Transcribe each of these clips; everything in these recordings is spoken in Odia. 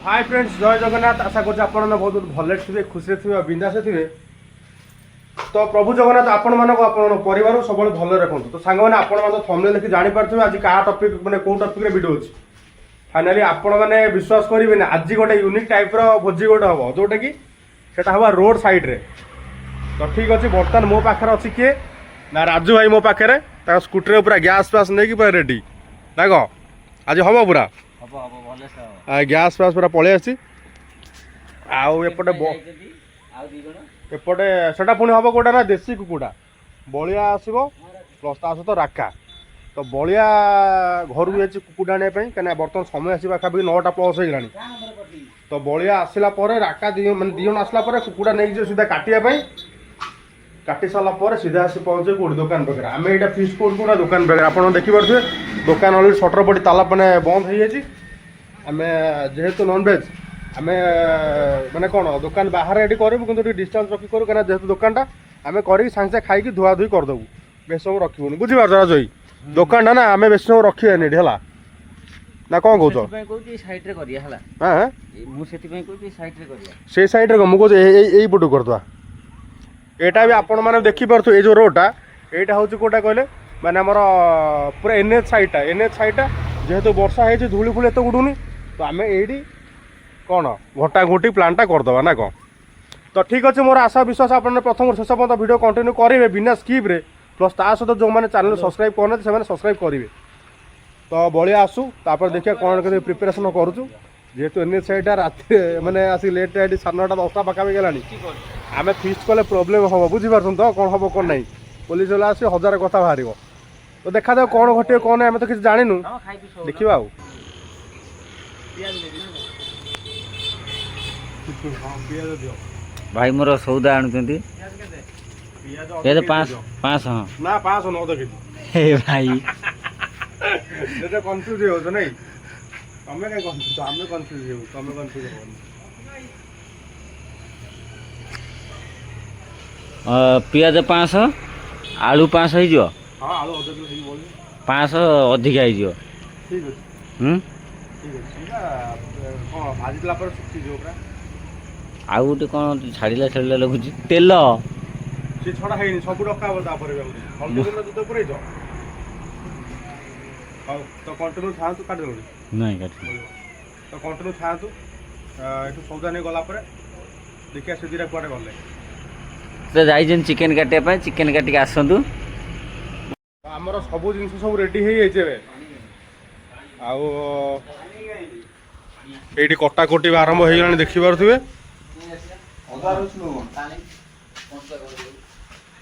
हाय फ्रेंड्स जय जगन्नाथ आशा कर बहुत भले थे खुशी थे बिंदास थे तो प्रभु जगन्नाथ आपण मान परिवार सब भले रखु तो सांग मैंने आपण थंबनेल देखि जानी पारे आज क्या टॉपिक मैंने कौ टॉपिक वीडियो अच्छी फाइनाली आपण मैंने विश्वास करेंगे आज गोटे यूनिक टाइप भोजी गोटे हम जोटा कि सेटा हम रोड साइड रे तो ठीक अच्छे बर्तमान मो पाखे अच्छी किए ना राजू भाई मो पाखे स्कूटर पूरा गैस पास नहीं पूरा रेडी ना कह आज हम पूरा गैस पास पूरा पलि आसी आउटे एपटे सेटा पुणी हम कौटा ना देसी कुकुड़ा बलिया आसो प्लस ता सहित राका तो बलिया घर जाइए कुकुड़ा आने कहीं बर्तमान समय आसी पाखापाखि 9टा प्लस हो तो बलिया आसला राका मैंने दी जन आसला कुकुड़ा नहीं सीधा काटापी काटी सारापर सीधा आसी पहुँचे कौट दुकान पाखे आम यहाँ फिश करूँ दुकान पाखे आप देखिपे दुकान अलरेडी सटर पड़ी ताला मैंने बंद हो जाए आम जेहेतु नॉनवेज आम माने कौन दुकान बाहर ये करूँ कि डिस्टेंस रखी करूँ क्या जेहेतु दुकानटा आम कर सागे खाई धुआ धुई करदेबू बेस समय रखी बुझीपार राजई दुकानटा ना आम बेस समय रखी है ना कौन कौच से सैड्रे मुझे पटू करदे यहाँ भी आपण मैंने देखिपे ये जो रोडटा यहाँ हूँ कौटा कहले माने आमर पूरा एनएच साइडटा जेहेतु वर्षा है धूली फूली एत उड़ूनी तो आम ये कौन घटा घुटी प्लानटा करदे ना कौन तो ठीक अच्छे मोर आशा विश्वास आप प्रथम शेष पर्यटन वीडियो कंटिन्यू करेंगे बिना स्किप्रे प्लस ता सहित जो मैंने चैनल सब्सक्राइब करना से सब्सक्राइब करेंगे तो बलिया आसू तापर देखिए कौन के प्रिपेरेसन करूँ जेहेतु एनएच साइडटा राति मैंने आस लेट नाइट 9:30 10टा पाखापाखि गलानी आम फिस्ट कले प्रोब्लेम हम बुझीपार तो कौन हम कौन नहीं पुलिस वाला आस 1000 कथा बाहर तो देखा जाओ कौन घटे कौन आम तो किसी जानिनु देखा भाई मोर सौदा आणुचंती ये तो 5 हाँ ना 5 न देखी हे भाई ये कंफ्यूज हो नहीं तमें कहीं कंफ्यूज आम कंफ्यूज हो तमें कंफ्यूज हो पियाज 500 आलू 500 हो हाँ आलू अधा किलो ही बोल 500 अधिका हो ठीक है ठीक है कौन भाजीला पर सुखी जो पूरा आउ गोटे कौन छाड़ा छाड़ा लगुच तेल से छड़ा है सब रखा तापर हल्दी गुंड दूध पूरे तो कंटिन्यू था काट नहीं काट तो कंटिन्यू था ये सौदा नहीं गला देखिए से दुटा कुआडे गले तो जाइछन चिकेन काटे चिकेन काटिक आसतु आमर सब जिन सब रेडी हो जाए ये कटाकटी आरंभ हो गला देखिपे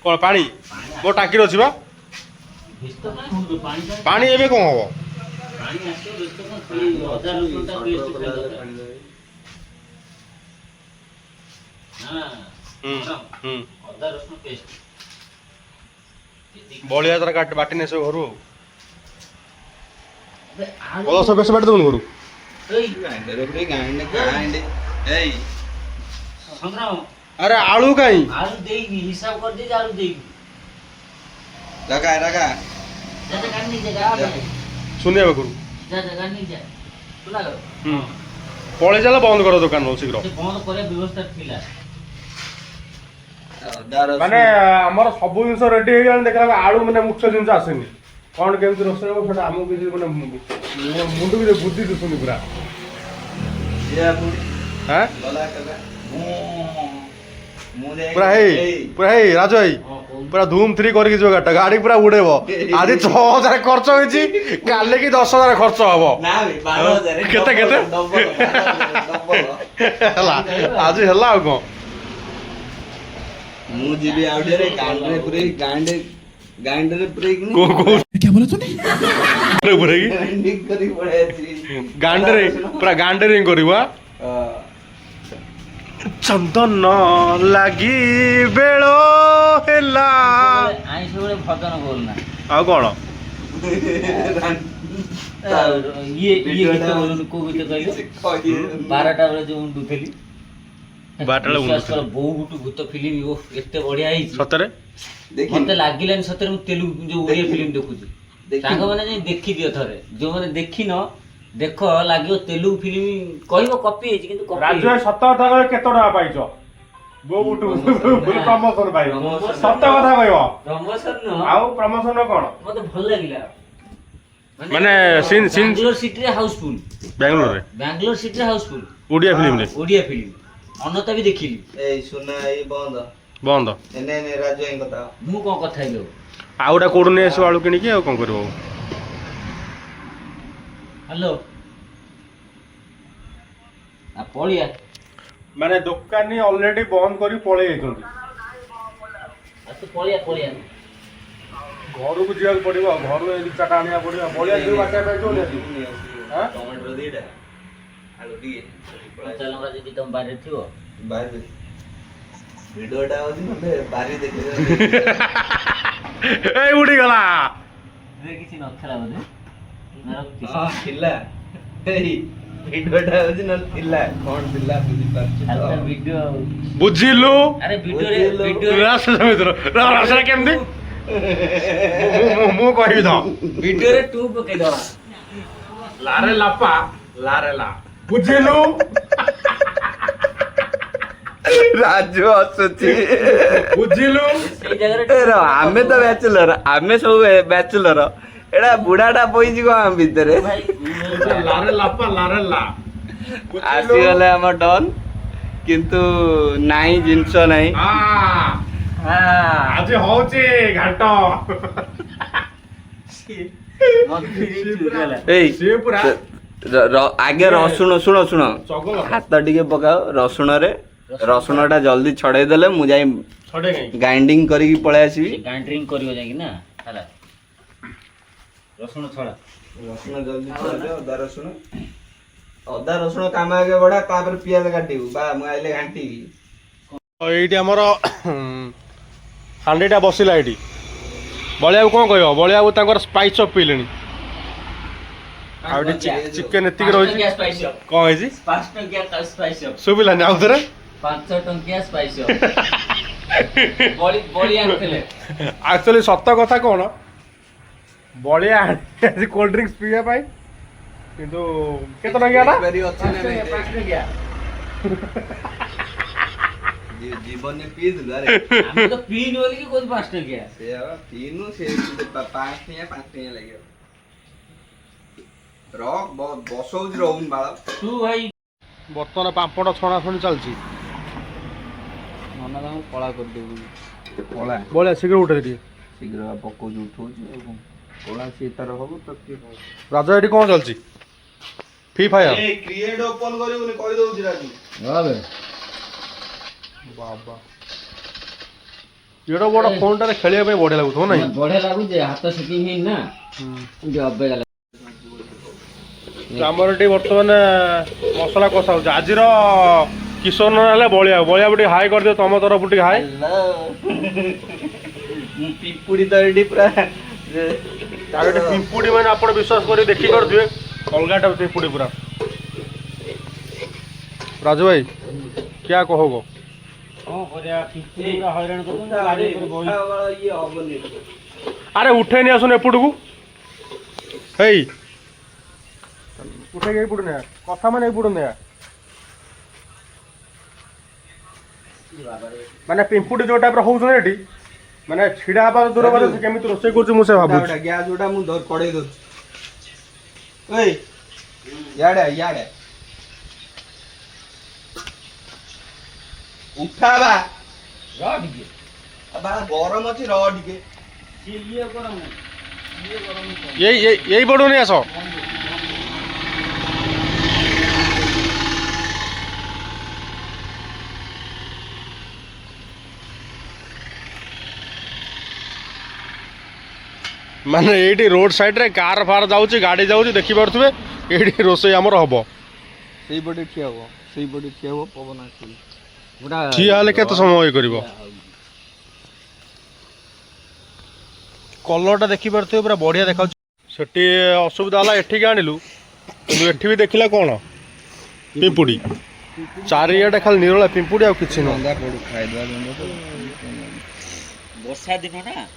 कौन पानी मो टाकी अच्छी पानी एवं कौन हम बलिया तरह काट बाटी सब घर सब बेस बाट दून घर अरे आलू कहीं आलू देगी हिसाब कर दे आलू देगी रखा जैसे करनी जगह सुनिए करू जैसे करनी जाए सुना करो पळे चला बंद करो दुकान शीघ्र बंद करे व्यवस्था थिला माने हमर सब जिंस रेडी हो गला देखला आलू माने मुख्य जिंस आसेनी कौन केमती रोषे हो सेटा हमहु किसी माने मुंडू भी बुद्धि दिसुनी पूरा हां पूरा हे राजू भाई पूरा धूम 3 करके जो गाड़ी पूरा उड़ेब आज 6000 खर्च होइछि काले की 10000 खर्च हबो ना केते हला आज हला को मु जीबी आउडे रे गांडरे पूरे गांडरे पूरे को क्या बोला तूने पूरे गांडिंग करी पड़े छी गांडरे पूरा गांडरिंग करबा चंदन लगी बेलो हेला आई सब भजन बोलना आ कौन ये गीत बोलून को गीत कहली 12टा बेले जो उंडुथली 12टा बेले बहु गुटु भूत फिल्म एते बढ़िया है सतरे मते लागिलान सतरे मु तेलुगु जो ओडिया फिल्म देखुची साग माने जे देखि दियो थरे जो माने देखि न ଦେଖ ଲାଗିବ ତେଲୁଗୁ ଫିଲ୍ମ କହିବ କପି ହେଇଛି କିନ୍ତୁ କପି ରାଜୁ ଭାଇ ସତ କଥା କହିବ କେତେ ଟଙ୍କା ପାଇଛ ବୋଉଠୁ ପ୍ରମୋସନ ପାଇବ ସତ କଥା କହିବ ପ୍ରମୋସନ ନୁହଁ ଆଉ ପ୍ରମୋସନ କଣ ମତେ ଭଲ ଲାଗିଲା ମାନେ ସିନ୍ ବାଙ୍ଗଲୋର ସିଟିରେ ହାଉସଫୁଲ ବାଙ୍ଗଲୋରରେ ବାଙ୍ଗଲୋର ସିଟିରେ ହାଉସଫୁଲ ଓଡ଼ିଆ ଫିଲ୍ମରେ ଓଡ଼ିଆ ଫିଲ୍ମ ଅନତା ବି ଦେଖିଲି ଏଇ ସୁନା ଏଇ ବନ୍ଦ ବନ୍ଦ ଏନେ ଏନେ ରାଜୁ ଭାଇ କଥା ମୁଁ କଣ କଥା ହେବି ଆଉ ଆଉ ଗୋଟେ କୋଉଠୁ ନେଇ ଆସିବ ଆଳୁ କିଣିକି ଆଉ କଣ କରିବ ଆଉ ହ୍ୟାଲୋ ଆ ପଳିଆ ମାନେ ଦୋକାନୀ ଅଲରେଡି ବନ୍ଦ କରି ପଳେଇ ଯାଇଛନ୍ତି ଆଉ ତୁ ପଳିଆ ଘରକୁ ଯିବାକୁ ପଡିବ ଘରୁ ଏ ରିକ୍ସାଟା ଆଣିବାକୁ ପଡିବ ବଳିଆ ଯିବ ବାଟରେ ପାଇଯିବ ଆଁ ଟମାଟୋ ଦିଟା ଆଳୁ ଟିକେ କଞ୍ଚା ଲଙ୍କା ଯଦି ତମ ବାରିରେ ଥିବ ବାହାରେ ଭିଡିଓଟା ହଉଛି ମତେ ବାରି ଦେଖି ଏଇ ଉଡ଼ିଗଲା କିଛି ନଥିଲା ବୋଧେ ହଁ ଥିଲା ଏଇ ଭିଡିଓଟା ହଉଛି ନହେଲେ ଥିଲା କଣ ଥିଲା ବୁଝିପାରୁଛୁ ତ? ଭିଡିଓ ବୁଝିଲୁ ଆରେ ଭିଡିଓରେ ରାସଟା କେମିତି ମୁଁ କହିବି ତ ଭିଡିଓରେ ଟୁ ପକେଇଦବା ଲାରେ ଲାପା ଲାରେ ଲା ବୁଝିଲୁ ରାଜୁ ଆସୁଛି ବୁଝିଲୁ ସେଇ ଜାଗାରେ ଆମେ ତ ବ୍ୟାଚୁଲର ଆମେ ସବୁ ବ୍ୟାଚୁଲର ଏଟା ବୁଢାଟା ବଇଛି କଣ ଆମ ଭିତରେ ଭାଇ ଲାରେ ଲାପା ଲାରେ ଲା ଆସିଗଲେ ଆମ ଡନ୍ କିନ୍ତୁ ନାହିଁ ଜିନିଷ ନାହିଁ ଆଜି ହଉଛି ଘାଟ ଏଇ ସିଏ ପୁରା ଆଗେ ରସୁଣ ଶୁଣ ଚଗଲ। ହାତ ଟିକେ ପକାଅ ରସୁଣରେ ରସୁଣଟା ଜଲ୍ଦି ଛଡେଇ ଦେଲେ ମୁଁ ଯାଇ ଛଡେ କାଇଁ ଗ୍ରାଇଣ୍ଡିଙ୍ଗ କରିକି ପଳେଇ ଆସିବି ଗ୍ରାଇଣ୍ଡରିଂ କରିବ ଯାଇକି ନା ହେଲା ରସୁଣ ଛଡ଼ା ରସୁଣ ଜଲ୍ଦି ଛଡେଇ ଅଦା ରସୁଣ କାମ ଆଗେ ବଢା ତାପରେ ପିଆଜ କାଟିବୁ ବା ମୁଁ ଆଇଲେ ଘାଣ୍ଟିବି ଏଇଠି ଆମର ହାଣ୍ଡିଟା ବସିଲା ଏଇଠି ବଳିଆକୁ କ'ଣ କହିବ ବଳିଆକୁ ତାଙ୍କର ସ୍ପାଇସ୍ ଅପ୍ ପିଇଲେଣି ଆଉ ଏଠି ଚିକେନ୍ ଏତିକି ରହିଛି କ'ଣ ହେଇଛି 5 ଟଙ୍କିଆ ସ୍ପାଇସ୍ ଶୁଭିଲାନି ଆଉ ଥରେ 5 ଟଙ୍କିଆ ସ୍ପାଇସ୍ ବଳି ଆଣିଥିଲେ ଆକ୍ଚୁଆଲି ସତ କଥା କ'ଣ ବଳିଆ ଆଜି କୋଲ୍ଡ ଡ୍ରିଙ୍କସ୍ ପିଇବା ପାଇଁ କିନ୍ତୁ କେତେ ଟଙ୍କିଆଟା ଜୀବନରେ ପିଇଥିଲୁ ଆରେ ଆମେ ତ ପିଇନୁ ବୋଲିକି କହୁଛୁ 5 ଟଙ୍କିଆ ସେଇଆ ବା ପିଇନୁ ସେ 5 ଟଙ୍କା ଲାଗିବ ବସଉଛି ରହୁନି ବାଳ ତୁ ଭାଇ ବର୍ତ୍ତମାନ ପାମ୍ପଡ଼ ଛଣାଛଣି ଚାଲିଛି ମନ ତାଙ୍କୁ କଳା କରିଦେବୁ କଳା ବଳିଆ ଶୀଘ୍ର ଉଠେ ଟିକେ ଶୀଘ୍ର ପକଉଛି ଉଠଉଛି ଆଉ କଣ କଳା ସିଏ ତାର ହବ ତ କିଏ ରାଜା ଏଠି କ'ଣ ଚାଲିଛି ଫ୍ରି ଫାୟାର କ୍ରିଏଟ୍ ଓପନ୍ କରିବୁନି କହିଦଉଛି ରାଜୁ ବାବା ଏଡ ବଡ ଫୋନଟାରେ ଖେଳିବା ପାଇଁ ବଢିଆ ଲାଗୁଥିବ ନାଇଁ ବଢିଆ ଲାଗୁଛି ହାତ ସେଟିଂ ହେଇନି ନା ଟିକେ ଅବେଗା ଲାଗୁଛି ଆମର ଏଠି ବର୍ତ୍ତମାନ ମସଲା କଷା ହଉଛି ଆଜିର କିଶୋର ହେଲେ ବଳିଆ ଟିକେ ହାଇ କରିଦିଅ ତମ ତରଫରୁ ଟିକେ ହାଇ ପିମ୍ପୁଡି ତ ଏଠି ପୁରା ତାର ଏଠି ପିମ୍ପୁଡି ମାନେ ଆପଣ ବିଶ୍ୱାସ କରି ଦେଖିପାରୁଥିବେ ଅଲଗାଟା ପିମ୍ପୁଡି ପୁରା ରାଜୁ ଭାଇ क्या कहोगो अरे उठे नहीं आसुन एपट को उठे एपट नहीं कथा मैंने एपट नहीं माने पिंपुडी जो टाइप होउछन एठी माने छिडा हबा दूर बारे से केमिति रोसे करछु मु से भाबु गैस जोटा मु कड़े दो ओए याडे उठा बा गरम अच्छी रे यही बड़ो नहीं आस माने ये रोड साइड रे कार फार जाऊँगी गाड़ी जाऊँगी देखी पारे ये रोसे आमर हम से पटे ठिया हम पवन ठिया हेल्ले केते समय ये कर कलरटा देखी पारे पूरा बढ़िया देखा से असुविधा है एठिक आणलु एठी भी देखला कौन पिंपुड़ी चारियाटे खाली निरला पिंपुड़ी आ किछि न वर्षा दिन ना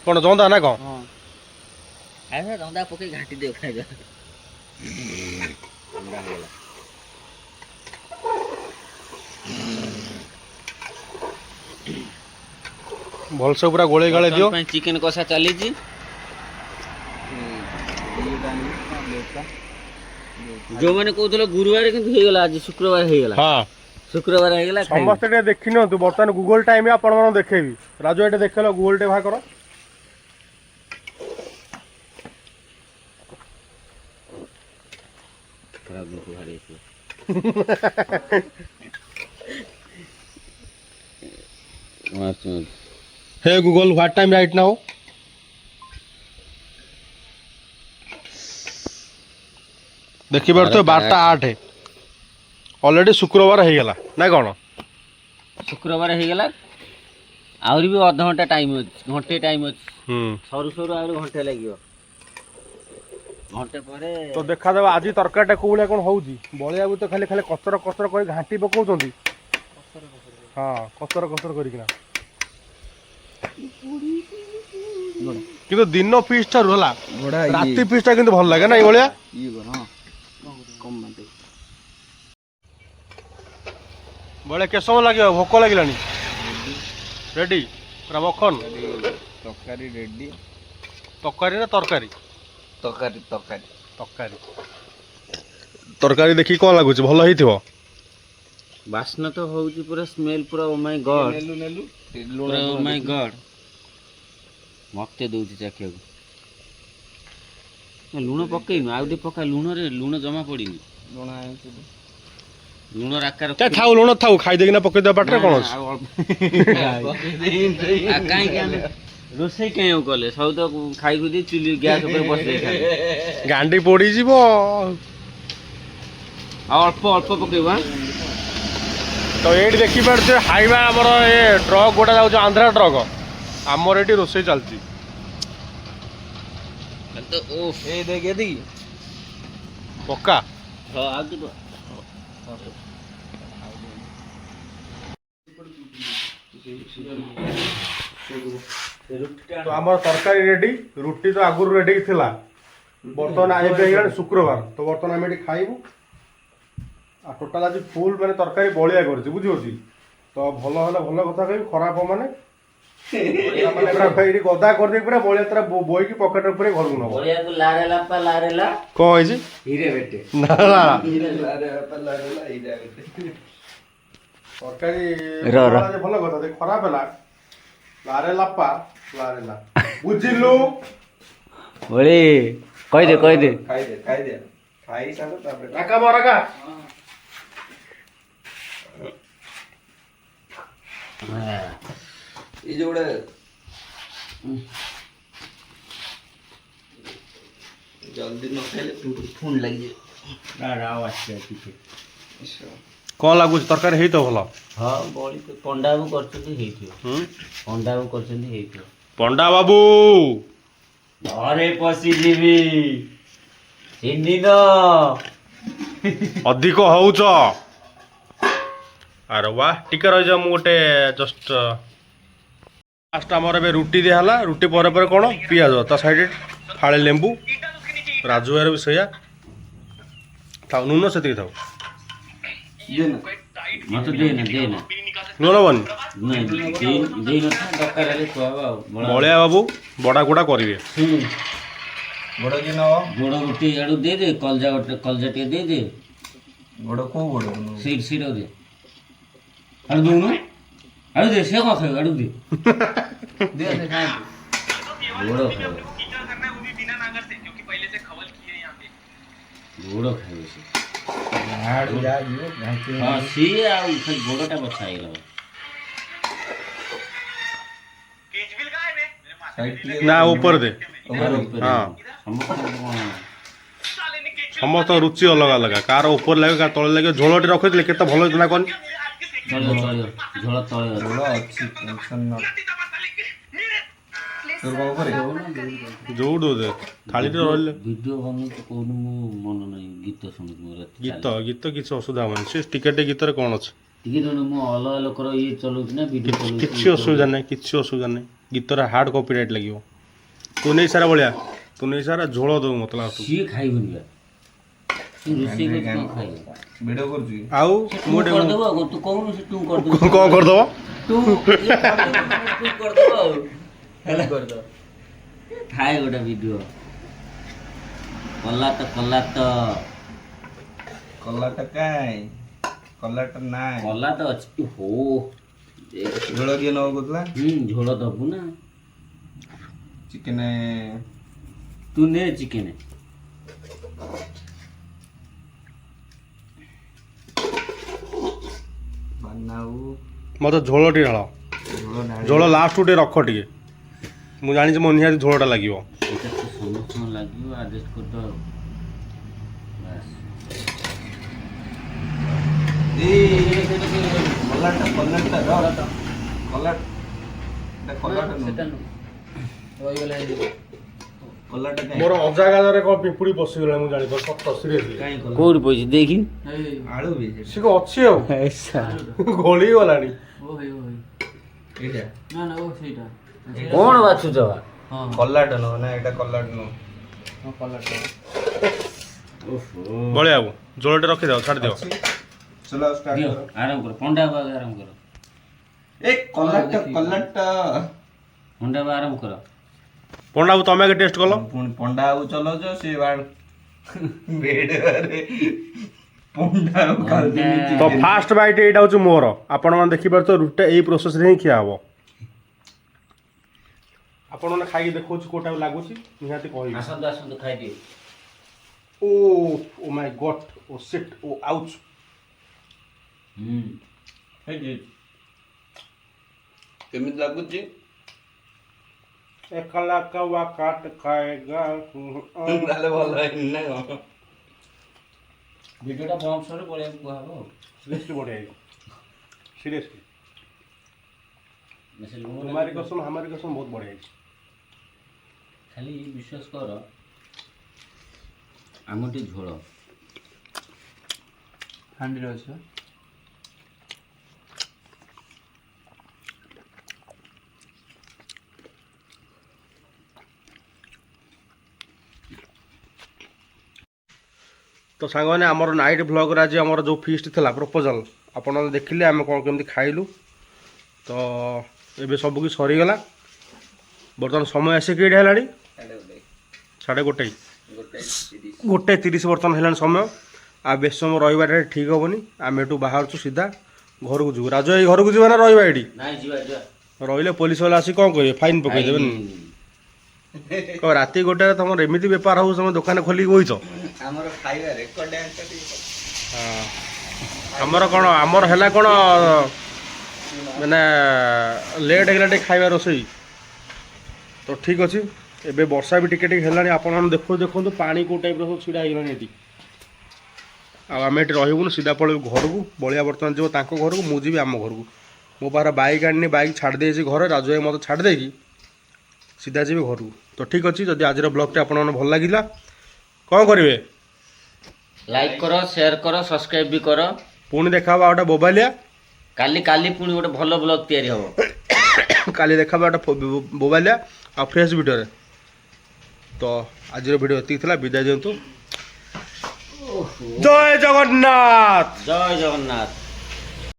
कौन जंदा ना कौन रंदा पके घाटी दे खाइबा ଭଲସେ ପୁରା ଗୋଳେଇ ଗାଳେଇ ଦିଅ। ଚିକେନ କଷା ଚାଲିଛି। ଯୋଉମାନେ କହୁଥିଲେ ଗୁରୁବାର କିନ୍ତୁ ହେଇଗଲା, ଆଜି ଶୁକ୍ରବାର ହେଇଗଲା। ହଁ ଶୁକ୍ରବାର ହେଇଗଲା। ସମସ୍ତେ ଟିକେ ଦେଖି ନିଅନ୍ତୁ। ବର୍ତ୍ତମାନ ଗୁଗଲ ଟାଇମ୍ ଆପଣମାନଙ୍କୁ ଦେଖେଇବି। ରାଜୁ ଏଇଟା ଦେଖେଇଲ, ଗୁଗଲ ଟେ ବାହାର କର। Hey Google what time right now? देखी पार तो 12:08 ऑलरेडी शुक्रवार हो गला ना कौन? शुक्रवार ହେଇଗଲା। ଆହୁରି ବି ଅଧଘଣ୍ଟା ଟାଇମ୍ ଅଛି, ଘଣ୍ଟେ ଟାଇମ୍ ଅଛି। ସରୁ ସରୁ ଆହୁରି ଘଣ୍ଟେ ଲାଗିବ। ଘଣ୍ଟେ ପରେ ତ ଦେଖାଯାଉ ଆଜି ତରକାରୀଟା କୋଉ ଭଳିଆ କଣ ହଉଛି। ବଳିଆକୁ ତ ଖାଲି ଖାଲି କଚର କଚର କରି ଘାଣ୍ଟି ପକଉଛନ୍ତି। ହଁ କଚର କଚର କରିକିନା। କିନ୍ତୁ ଦିନ ପିସ୍ ଠାରୁ ହେଲା ରାତି ପିସ୍ ଟା କିନ୍ତୁ ଭଲ ଲାଗେ ନା ଏଇଭଳିଆ। ବଳେ କେତେ ସମୟ ଲାଗିବ? ଭୋକ ଲାଗିଲାଣି। ରେଡି ପୁରା ମଖନ ତରକାରୀ ରେଡି। ତରକାରୀ ନା ତରକାରୀ? ତରକାରୀ ତରକାରୀ ତରକାରୀ ତରକାରୀ ଦେଖିକି କ'ଣ ଲାଗୁଛି? ଭଲ ହେଇଥିବ। ବାସ୍ନା ତ ହଉଛି ପୁରା, ସ୍ମେଲ ପୁରା ଓ ମାଇ ଗଡ୍। ପୁରା ଓ ମାଇ ଗଡ୍। ମତେ ଦଉଛି ଚାଖିବାକୁ। ଲୁଣ ପକେଇନୁ, ଆଉ ଟିକେ ପକା। ଲୁଣରେ ଲୁଣ ଜମା ପଡିନି। ଲୁଣ ରାକାର ଥାଉ, ଲୁଣ ଥାଉ, ଖାଇଦେଇକିନା ପକେଇଦେବା ପାଟିରେ କ'ଣ ଅଛି। କାହିଁକି ଆମେ ରୋଷେଇ କାହିଁ ଆଉ କଲେ? ସବୁ ତ ଖାଇକୁ ଦେଇ ଚୁଲି ଗ୍ୟାସ୍ ଉପରେ ବସି ଦେଇଥାନ୍ତି। ଗାଣ୍ଡି ପୋଡ଼ିଯିବ। ଆଉ ଅଳ୍ପ ଅଳ୍ପ ପକେଇବା। ତ ଏଇଠି ଦେଖିପାରୁଛେ ହାଇୱା ଆମର ଏ ଟ୍ରକ୍ ଗୋଟେ ଯାଉଛି, ଆନ୍ଧ୍ରା ଟ୍ରକ୍। ଆମର ଏଠି ରୋଷେଇ ଚାଲିଛି। ପକ୍କା ତ ଆମର ତରକାରୀ ରେଡି। ରୁଟି ତ ଆଗରୁ ରେଡି ଥିଲା। ବର୍ତ୍ତମାନ ଏବେ ହେଇଗଲାଣି ଶୁକ୍ରବାର। ତ ବର୍ତ୍ତମାନ ଆମେ ଏଠି ଖାଇବୁ। ଆଉ ଟୋଟାଲ ଆଜି ଫୁଲ ମାନେ ତରକାରୀ ବଳିଆ କରିଛି, ବୁଝିପାରୁଛି। ତ ଭଲ ହେଲେ ଭଲ କଥା କହିବି, ଖରାପ ମାନେ ଏଇଠି ଗଦା କରିଦେଇ ପୁରା ବଳିଆ ତାର ବୋଇକି ପକେଟ ଉପରେ ଘରକୁ ନବ। କ'ଣ ହେଇଛି? ନା ତରକାରୀ ଭଲ କଥା, ଖରାପ ହେଲା ଲାରେ ଲାପା ଲାରେ। ବୁଝିଲୁ? କହିଦେ ଖାଇଦେ ଖାଇ ସାର ତାପରେ ରାକା ମରାକା। ଏଇ ଯୋଉ ଗୋଟେ ଜଲ୍ଦି ନ ଖାଇଲେ ଫୁଣି ଲାଗିଯିବ। କ'ଣ ଲାଗୁଛି? ତରକାରୀ ହେଇଥିବ ଭଲ? ହଁ ବଳି ପଣ୍ଡା ବାବୁ କରିଛନ୍ତି, ହେଇଥିବ। ପଣ୍ଡା ବାବୁ କରିଛନ୍ତି, ହେଇଥିବ। ପଣ୍ଡା ବାବୁ ଘରେ ପଶିଯିବି। ଚିହ୍ନିନ? ଅଧିକ ହଉଛ। ଆରେ ୱାହ, ଟିକେ ରହିଯାଅ। ମୁଁ ଗୋଟେ ଜଷ୍ଟ ଲାଷ୍ଟ ଆମର ଏବେ ରୁଟି ଦିଆହେଲା। ରୁଟି ପରେ ପରେ କ'ଣ? ପିଆଜ, ତା ସାଇଡ଼ରେ ଫାଳେ ଲେମ୍ବୁ। ରାଜୁ ଭାଇର ବି ସେଇଆ। ଥାଉ, ନୁନ ସେତିକି ଥାଉ। ମତେ ଦେଇନା ଦେଇନା। ନୁନ ନବନି? ବଳିଆ ବାବୁ ବଡ଼ା ଗୋଡ଼ା କରିବେ। ବଡ଼ କି ନବ? ବଡ଼ ରୁଟି ଆଡ଼ୁ ଦେଇଦେ। କଲଜା ଟିକେ ଦେଇଦେ। ବଡ଼ କୋଉ ବଡ଼? ସେଇଟା ଦେ। ଆଡ଼ୁ ଦଉନୁ, ଆଡ଼ୁ ଦେ। ସେ କ'ଣ ଖାଇବ? ଆଡ଼ୁ ଦେ। ବଡ଼ ଖାଇବ, ବଡ଼ ଖାଇବ ସେ। ହଁ ସିଏ ଆଉ ଖାଲି ଗୋଡ଼ଟା ବଛା ହେଇଗଲା। ନା ଉପରେ ଦେ। ହଁ, ସମସ୍ତଙ୍କ ରୁଚି ଅଲଗା ଅଲଗା। କାହାର ଉପରେ ଲାଗିବ, କାହାର ତଳେ ଲାଗିବ। ଝୋଳଟି ରଖିଥିଲେ କେତେ ଭଲ ହେଇଥିଲା କହନି। ଝୋଳ ତଳେ ଅଛି, ଟେନସନ୍ ନ। ଯୋଉଠୁ ଦେ ଥାଳିରେ ରହିଲେ। ଭିଡ଼ିଓ ବନଉଛି କହୁନୁ, ମୁଁ ମନ ନାହିଁ। ଗୀତ ଶୁଣୁଛି ମୋର। ଗୀତ କିଛି ଅସୁବିଧା ହବନି। ସେ ଟିକେ ଗୀତରେ କ'ଣ ଅଛି? ଟିକେ ଜଣେ ମୁଁ ଅଲଗା ଲୋକର ଇଏ ଚଲଉଛି ନା ଭିଡ଼ିଓ ଚଲଉଛି। କିଛି ଅସୁବିଧା ନାହିଁ, କିଛି ଅସୁବିଧା ନାହିଁ। ଗୀତରେ ହାର୍ଡ କପିରାଇଟ୍ ଲାଗିବ। ତୁ ନେଇ ସାରା ବଳିଆ, ତୁ ନେଇ ସାରା। ଝୋଳ ଦଉ ମତେ ଲାଗୁଛି ସିଏ ଖାଇବନି ବା। ରୋଷେଇ କରୁଛୁ କଣ ଖାଇବୁ? ଭିଡ଼ିଓ କରୁଛୁ କି? ଆଉ ତୁ ମୁଁ ଗୋଟେ କରିଦେବୁ ଆଉ ତୁ କହୁନୁ ସେ ତୁ କରିଦେବୁ କଣ କରିଦବ ତୁ କରିଦେବୁ ଆଉ ହେଲା କରିଦେବ ଥାଏ ଗୋଟେ ଭିଡ଼ିଓ କଲା ତ କଲାଟା କାଇଁ କଲାଟା ନାଇଁ କଲା ତ ଅଛି ହୋ ଝୋଳ କିଏ ନବ କହୁଥିଲା ଝୋଳ ଦବୁ ନା ଚିକେନ ତୁ ନେ ଚିକେନ ବନାଉ ମତେ ଝୋଳ ଟିକେ ଢାଳ ଝୋଳ ଢାଳି ଝୋଳ ଲାଷ୍ଟକୁ ଟିକେ ରଖ ଟିକେ ମୁଁ ଜାଣିଛି ମୋ ନିହାତି ଝୋଳଟା ଲାଗିବ ଏଇଟା ତ ସମସ୍ତଙ୍କୁ ଲାଗିବ ଆଡ଼ଜଷ୍ଟ କରିଦେବ ବାସ୍ କଲାଟା କଲାଟା ସେଟା ନୁହଁ ରହିଗଲା କଲାଟା କାଇଁ ମୋର ଅଜାଗାରେ କ'ଣ ପିମ୍ପୁଡ଼ି ପଶିଗଲା ମୁଁ ଜାଣିପାରୁଛି ସତ ସିରିୟସଲି କାଇଁ କଲା କୋଉଠି ପଇଛି ଦେଖି ଆଳୁ ବି ସେ କ'ଣ ଅଛି ଆଉ ଗଳି ଗଲାଣି ଏଇଟା କଣ ବାଛୁଛ କଲାଟା ନୁହଁ ନା ଏଇଟା କଲାଟା ନୁହଁ ବଳିଆ ବାବୁ ଝୋଳଟେ ରଖିଦିଅ ଛାଡ଼ିଦିଅ ଚलो ଷ୍ଟାର୍ଟ ଦିଅ କର ଆରାମ କର ପଣ୍ଡା ବାବା ଆରାମ କର ଏ କଲାଟା ପଣ୍ଡା ବାବା ଆରାମ କର ପଣ୍ଡା ବାବୁ ତମେ ଆଗେ ଟେଷ୍ଟ କଲ ପୁଣି ପଣ୍ଡା ବାବୁ ଚଲଉଛ ସେ ବେଡରେ ପଣ୍ଡା ବାବୁ ଖାଉଛନ୍ତି ତ ଫାଷ୍ଟ ବାଇଟ୍ ଏଇଟା ହେଉଛି ମୋର ଆପଣମାନେ ଦେଖିପାରୁଥିବେ ରୁଟିଟା ଏଇ ପ୍ରୋସେସରେ ହିଁ ଖିଆ ହେବ ଆପଣମାନେ ଖାଇକି ଦେଖାଉଛି କେଉଁଟା ଲାଗୁଛି ନିହାତି କହିବେ ଆସନ୍ତୁ ଆସନ୍ତୁ ଖାଇଦିଅ ଓ ଓ ମାଇ ଗଟ୍ ଓ ସିଟ୍ ଓ ଆଉଚ୍ କେମିତି ଲାଗୁଛି ଏକଲା କୱା କାଟ ଖାଏଗା ତାହେଲେ ଭଲ ହେଇନି ନା କଣ ଭିଡ଼ିଓଟା ବନ୍ଦ ସରେ ପଳେଇବାକୁ କୁହାହବ ସିରିୟସଲି ବଢ଼ିଆ ହେଇଛି ସିରିୟସଲି ମେସେଜ हमारी कसम बहुत बढ़िया है ଖାଲି ବିଶ୍ୱାସ କର ଆମଟି ଝୋଳ ହାଣ୍ଡିରେ ଅଛି तो सांगने आमर नाइट ब्लॉग आज आमर जो फीस्ट थिला प्रपोजल आपण देखिले आम कौन केमती खाइलु तो ये सब कि सरीगला बर्तमान समय आसिक ये है 1:30 गोटे 30 बर्तमान है समय आ बेस समय रही ठीक हेनी आम एटू बाहर सीधा घर को जीव राजू ये घर को जीवा ना रहा ये रही पुलिस वाला आसी कौन करेंगे फाइन पकईदे राति गोटे तुम एमती बेपार हो तुम दुकान खोलिक बच आमर कौन आमर है कौन मैंने लेट है खाଇବା रोसई तो ठीक अच्छे एबे वर्षा भी टिके टिके है आप देखो देखो पानी को टाइप सब छिड़ा होगा ये आम ये रही सीधा पड़े घर को बलिया बर्तमान जो घर को मुझे आम घर को मो पाखे बैक आनी बैक छाड़ दे घर राजू भाई मत छाड़ देगी सीधा जी घर को तो ठीक अच्छे जदि आज ब्लॉग आप भल लगे कौन करेंगे लाइक करो शेयर करो सब्सक्राइब भी करो पुणी देखा गोटे बोबालिया काली काली पुणी गोटे भल ब्लॉग तैयारी हो काली देखा गोटे बोबालिया आ फ्रेश वीडियो तो आज वीडियो ये विदाय दिंतु जय जगन्नाथ जय जगन्नाथ।